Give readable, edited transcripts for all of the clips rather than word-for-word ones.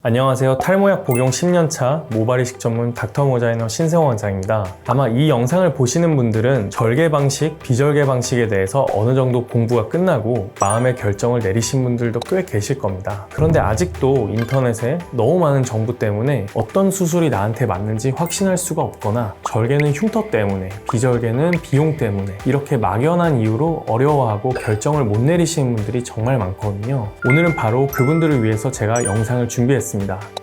안녕하세요. 탈모약 복용 10년차 모발이식 전문 닥터모자이너 신세원 원장입니다. 아마 이 영상을 보시는 분들은 절개 방식, 비절개 방식에 대해서 어느 정도 공부가 끝나고 마음의 결정을 내리신 분들도 꽤 계실 겁니다. 그런데 아직도 인터넷에 너무 많은 정보 때문에 어떤 수술이 나한테 맞는지 확신할 수가 없거나 절개는 흉터 때문에, 비절개는 비용 때문에 이렇게 막연한 이유로 어려워하고 결정을 못 내리시는 분들이 정말 많거든요. 오늘은 바로 그분들을 위해서 제가 영상을 준비했습니다.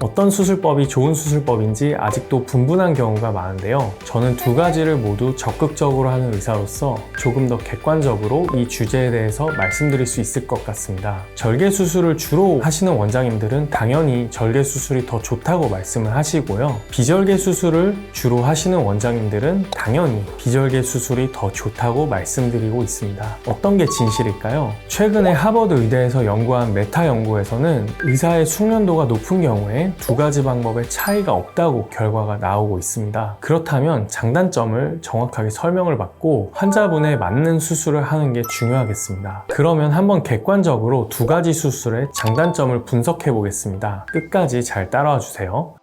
어떤 수술법이 좋은 수술법인지 아직도 분분한 경우가 많은데요. 저는 두 가지를 모두 적극적으로 하는 의사로서 조금 더 객관적으로 이 주제에 대해서 말씀드릴 수 있을 것 같습니다. 절개 수술을 주로 하시는 원장님들은 당연히 절개 수술이 더 좋다고 말씀을 하시고요. 비절개 수술을 주로 하시는 원장님들은 당연히 비절개 수술이 더 좋다고 말씀드리고 있습니다. 어떤 게 진실일까요? 최근에 하버드 의대에서 연구한 메타 연구에서는 의사의 숙련도가 높은 경우에 두 가지 방법의 차이가 없다고 결과가 나오고 있습니다. 그렇다면 장단점을 정확하게 설명을 받고 환자분에 맞는 수술을 하는 게 중요하겠습니다. 그러면 한번 객관적으로 두 가지 수술의 장단점을 분석해 보겠습니다. 끝까지 잘 따라와 주세요.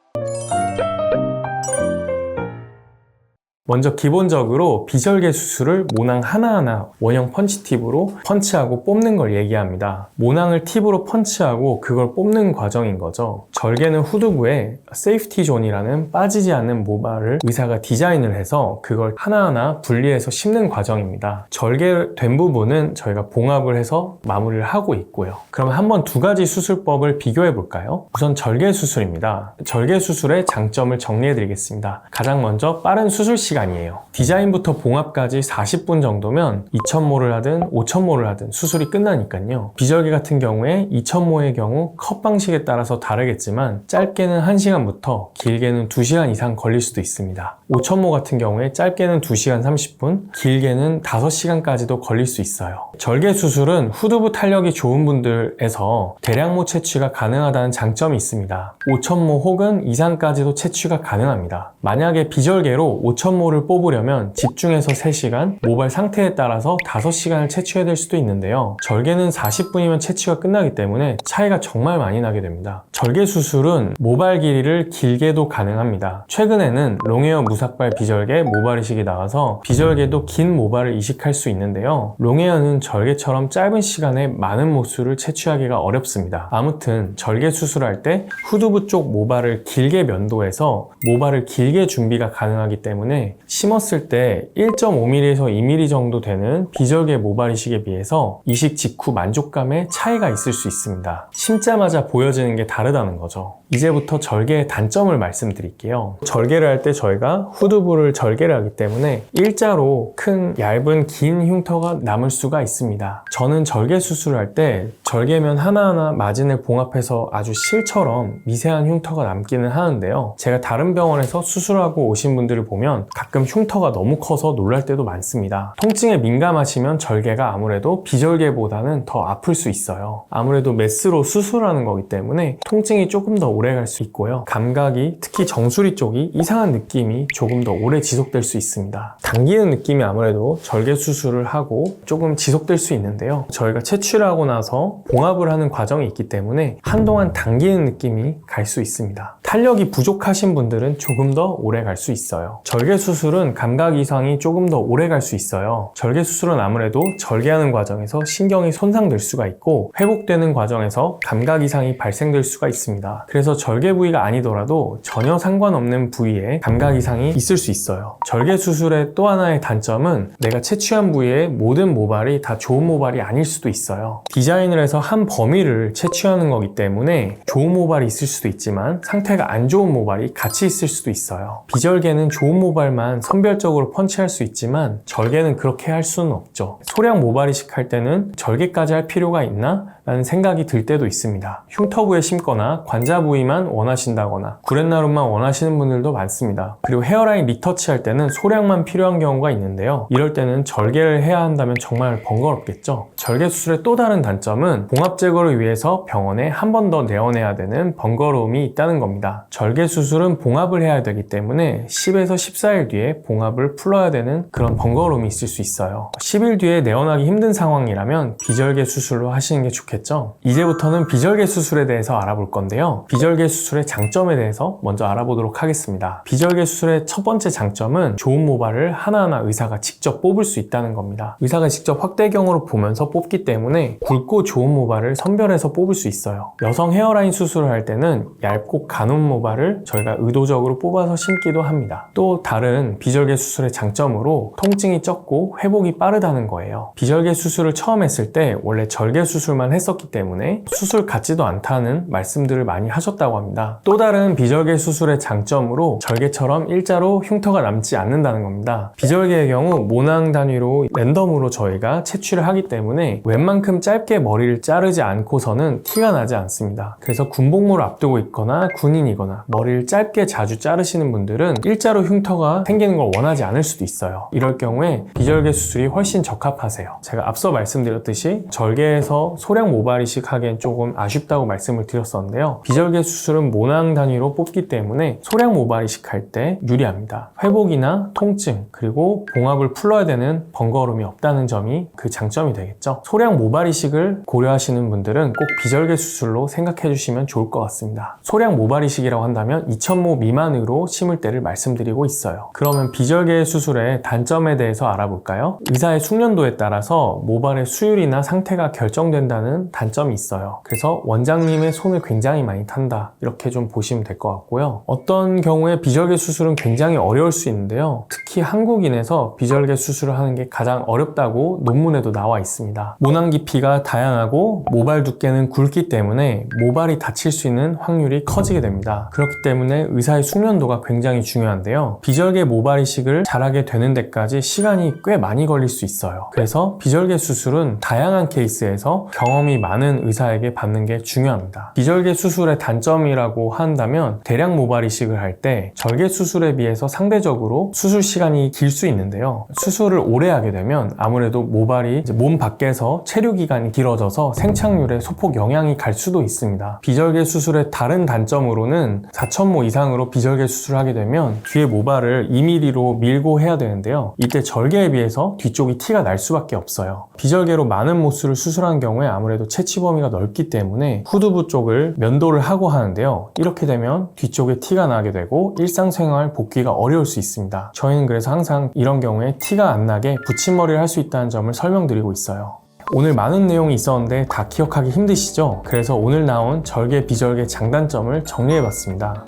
먼저 기본적으로 비절개 수술을 모낭 하나하나 원형 펀치 팁으로 펀치하고 뽑는 걸 얘기합니다. 모낭을 팁으로 펀치하고 그걸 뽑는 과정인 거죠. 절개는 후두부에 세이프티 존이라는 빠지지 않는 모발을 의사가 디자인을 해서 그걸 하나하나 분리해서 심는 과정입니다. 절개된 부분은 저희가 봉합을 해서 마무리를 하고 있고요. 그러면 한번 두 가지 수술법을 비교해 볼까요? 우선 절개 수술입니다. 절개 수술의 장점을 정리해 드리겠습니다. 가장 먼저 빠른 수술 시간이에요. 디자인부터 봉합까지 40분 정도면 2000모를 하든 5000모를 하든 수술이 끝나니까요. 비절개 같은 경우에 2000모의 경우 컷 방식에 따라서 다르겠지만 짧게는 1시간부터 길게는 2시간 이상 걸릴 수도 있습니다. 5000모 같은 경우에 짧게는 2시간 30분, 길게는 5시간까지도 걸릴 수 있어요. 절개 수술은 후두부 탄력이 좋은 분들에서 대량모 채취가 가능하다는 장점이 있습니다. 5000모 혹은 이상까지도 채취가 가능합니다. 만약에 비절개로 5000모를 뽑으려면 집중해서 3시간, 모발 상태에 따라서 5시간을 채취해야 될 수도 있는데요. 절개는 40분이면 채취가 끝나기 때문에 차이가 정말 많이 나게 됩니다. 절개 수술은 모발 길이를 길게도 가능합니다. 최근에는 롱헤어 무삭발 비절개 모발 이식이 나와서 비절개도 긴 모발을 이식할 수 있는데요. 롱헤어는 절개처럼 짧은 시간에 많은 모수를 채취하기가 어렵습니다. 아무튼 절개 수술할 때 후두부 쪽 모발을 길게 면도해서 모발을 길게 준비가 가능하기 때문에 심었을 때 1.5mm에서 2mm 정도 되는 비절개 모발 이식에 비해서 이식 직후 만족감에 차이가 있을 수 있습니다. 심자마자 보여지는 게 다르다는 거죠. 이제부터 절개의 단점을 말씀드릴게요. 절개를 할 때 저희가 후두부를 절개를 하기 때문에 일자로 큰 얇은 긴 흉터가 남을 수가 있습니다. 저는 절개 수술을 할 때 절개면 하나하나 마진을 봉합해서 아주 실처럼 미세한 흉터가 남기는 하는데요. 제가 다른 병원에서 수술하고 오신 분들을 보면 가끔 흉터가 너무 커서 놀랄 때도 많습니다. 통증에 민감하시면 절개가 아무래도 비절개보다는 더 아플 수 있어요. 아무래도 메스로 수술하는 거기 때문에 통증이 조금 더 오래 갈 수 있고요. 감각이, 특히 정수리 쪽이 이상한 느낌이 조금 더 오래 지속될 수 있습니다. 당기는 느낌이 아무래도 절개 수술을 하고 조금 지속될 수 있는데요. 저희가 채취를 하고 나서 봉합을 하는 과정이 있기 때문에 한동안 당기는 느낌이 갈 수 있습니다. 탄력이 부족하신 분들은 조금 더 오래 갈 수 있어요. 절개 수술은 감각 이상이 조금 더 오래 갈 수 있어요. 절개 수술은 아무래도 절개하는 과정에서 신경이 손상될 수가 있고 회복되는 과정에서 감각 이상이 발생될 수가 있습니다. 그래서 절개 부위가 아니더라도 전혀 상관없는 부위에 감각 이상이 있을 수 있어요. 절개 수술의 또 하나의 단점은 내가 채취한 부위의 모든 모발이 다 좋은 모발이 아닐 수도 있어요. 디자인을 해서 한 범위를 채취하는 거기 때문에 좋은 모발이 있을 수도 있지만 상태가 안 좋은 모발이 같이 있을 수도 있어요. 비절개는 좋은 모발만 선별적으로 펀치할 수 있지만 절개는 그렇게 할 수는 없죠. 소량 모발 이식할 때는 절개까지 할 필요가 있나? 라는 생각이 들 때도 있습니다. 흉터 부에 심거나 관자 부위만 원하신다거나 구렛나룻만 원하시는 분들도 많습니다. 그리고 헤어라인 리터치 할 때는 소량만 필요한 경우가 있는데요. 이럴 때는 절개를 해야 한다면 정말 번거롭겠죠. 절개 수술의 또 다른 단점은 봉합 제거를 위해서 병원에 한 번 더 내원해야 되는 번거로움이 있다는 겁니다. 절개 수술은 봉합을 해야 되기 때문에 10에서 14일 뒤에 봉합을 풀어야 되는 그런 번거로움이 있을 수 있어요. 10일 뒤에 내원하기 힘든 상황이라면 비절개 수술로 하시는 게 좋겠죠. 이제부터는 비절개 수술에 대해서 알아볼 건데요. 비절개 수술의 장점에 대해서 먼저 알아보도록 하겠습니다. 비절개 수술의 첫 번째 장점은 좋은 모발을 하나하나 의사가 직접 뽑을 수 있다는 겁니다. 의사가 직접 확대경으로 보면서 뽑기 때문에 굵고 좋은 모발을 선별해서 뽑을 수 있어요. 여성 헤어라인 수술을 할 때는 얇고 가냘 모발을 저희가 의도적으로 뽑아서 심기도 합니다. 또 다른 비절개 수술의 장점으로 통증이 적고 회복이 빠르다는 거예요. 비절개 수술을 처음 했을 때 원래 절개 수술만 했었기 때문에 수술 같지도 않다는 말씀들을 많이 하셨다고 합니다. 또 다른 비절개 수술의 장점으로 절개처럼 일자로 흉터가 남지 않는다는 겁니다. 비절개의 경우 모낭 단위로 랜덤으로 저희가 채취를 하기 때문에 웬만큼 짧게 머리를 자르지 않고서는 티가 나지 않습니다. 그래서 군복무를 앞두고 있거나 군인이거나 머리를 짧게 자주 자르시는 분들은 일자로 흉터가 생기는 걸 원하지 않을 수도 있어요. 이럴 경우에 비절개 수술이 훨씬 적합하세요. 제가 앞서 말씀드렸듯이 절개에서 소량 모발 이식 하기엔 조금 아쉽다고 말씀을 드렸었는데요. 비절개 수술은 모낭 단위로 뽑기 때문에 소량 모발 이식할 때 유리합니다. 회복이나 통증 그리고 봉합을 풀어야 되는 번거로움이 없다는 점이 그 장점이 되겠죠. 소량 모발 이식을 고려하시는 분들은 꼭 비절개 수술로 생각해 주시면 좋을 것 같습니다. 소량 모발 이식이라고 한다면 2000모 미만으로 심을 때를 말씀드리고 있어요. 그러면 비절개 수술의 단점에 대해서 알아볼까요? 의사의 숙련도에 따라서 모발의 수율이나 상태가 결정된다는 단점이 있어요. 그래서 원장님의 손을 굉장히 많이 탄다 이렇게 좀 보시면 될 것 같고요. 어떤 경우에 비절개 수술은 굉장히 어려울 수 있는데요. 특히 한국인에서 비절개 수술을 하는 게 가장 어렵다고 논문에도 나와 있습니다. 모낭 깊이가 다양하고 모발 두께는 굵기 때문에 모발이 다칠 수 있는 확률이 커지게 됩니다. 그렇기 때문에 의사의 숙련도가 굉장히 중요한데요. 비절개 모발 이식을 잘하게 되는 데까지 시간이 꽤 많이 걸릴 수 있어요. 그래서 비절개 수술은 다양한 케이스에서 경험이 많은 의사에게 받는 게 중요합니다. 비절개 수술의 단점이라고 한다면 대량 모발 이식을 할 때 절개 수술에 비해서 상대적으로 수술 시간이 길 수 있는데요. 수술을 오래 하게 되면 아무래도 모발이 몸 밖에서 체류 기간이 길어져서 생착률에 소폭 영향이 갈 수도 있습니다. 비절개 수술의 다른 단점으로는 4000모 이상으로 비절개 수술을 하게 되면 뒤에 모발을 2mm로 밀고 해야 되는데요. 이때 절개에 비해서 뒤쪽이 티가 날 수밖에 없어요. 비절개로 많은 모수를 수술한 경우에 아무래도 채취 범위가 넓기 때문에 후두부 쪽을 면도를 하고 하는데요. 이렇게 되면 뒤쪽에 티가 나게 되고 일상생활 복귀가 어려울 수 있습니다. 저희는 그래서 항상 이런 경우에 티가 안 나게 붙임머리를 할 수 있다는 점을 설명드리고 있어요. 오늘 많은 내용이 있었는데 다 기억하기 힘드시죠? 그래서 오늘 나온 절개 비절개 장단점을 정리해봤습니다.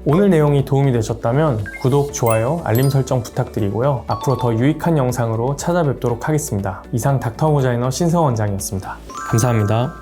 오늘 내용이 도움이 되셨다면 구독, 좋아요, 알림 설정 부탁드리고요. 앞으로 더 유익한 영상으로 찾아뵙도록 하겠습니다. 이상 닥터 모자이너 신성원 원장이었습니다. 감사합니다.